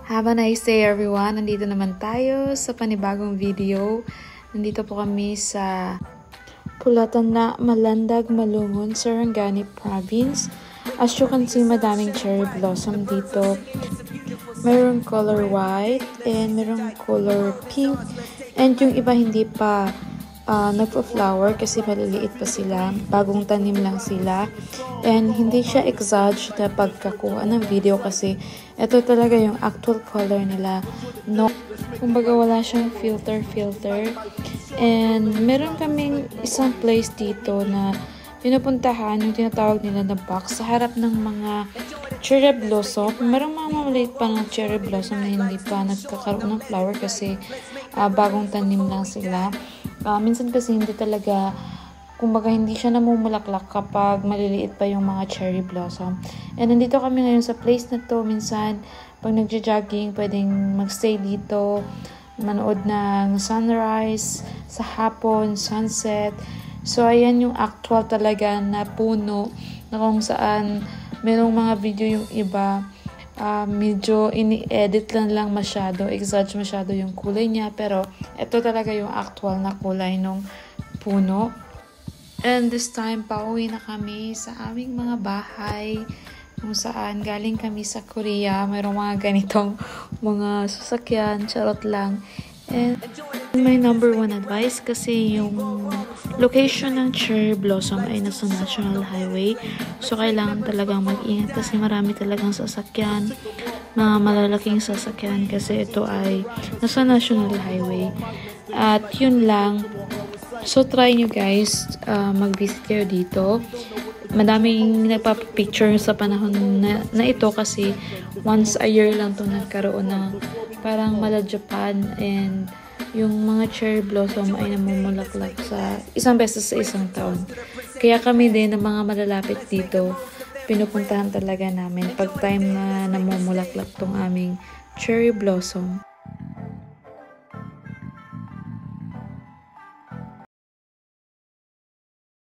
Have a nice day everyone! Nandito naman tayo sa panibagong video. Nandito po kami sa Pulatan na Malandag, Malungon, Sarangani Province. As you can see, madaming cherry blossom dito. Mayroong color white and mayroong color pink. And yung iba hindi pa nagpa-flower kasi maliliit pa sila. Bagong tanim lang sila. And hindi siya exage na pagkakuha ng video kasi ito talaga yung actual color nila. No, kumbaga wala siyang filter. And meron kaming isang place dito na pinupuntahan, yung tinatawag nila na box sa harap ng mga cherry blossom. Merong mga maliit pa ng cherry blossom na hindi pa nagkakaroon ng flower kasi bagong tanim lang sila. Minsan kasi hindi talaga, kumbaga hindi siya namumulaklak kapag maliliit pa yung mga cherry blossom. And nandito kami ngayon sa place na to. Minsan, pag nagja-jogging, pwedeng magstay dito, manood ng sunrise, sa hapon, sunset. So, ayan yung actual talaga na puno na kung saan merong mga video yung iba. Medyo ini-edit lang masyado, exage masyado yung kulay niya, pero ito talaga yung actual na kulay ng puno. And this time, pauwi na kami sa aming mga bahay kung saan galing kami sa Korea. Mayroong mga ganitong mga sasakyan, charot lang. And my number one advice kasi yung location ng cherry blossom ay nasa National Highway. So, kailangan talagang mag-ingat kasi marami talagang sasakyan, mga malalaking sasakyan kasi ito ay nasa National Highway. At yun lang. So, try nyo guys, mag-visit kayo dito. Madaming nagpapapicture sa panahon na ito kasi once a year lang to nagkaroon ng parang mala Japan, and yung mga cherry blossom ay namumulaklak sa isang beses sa isang taon. Kaya kami din ng mga malalapit dito, pinupuntahan talaga namin pag time na namumulaklak tong aming cherry blossom.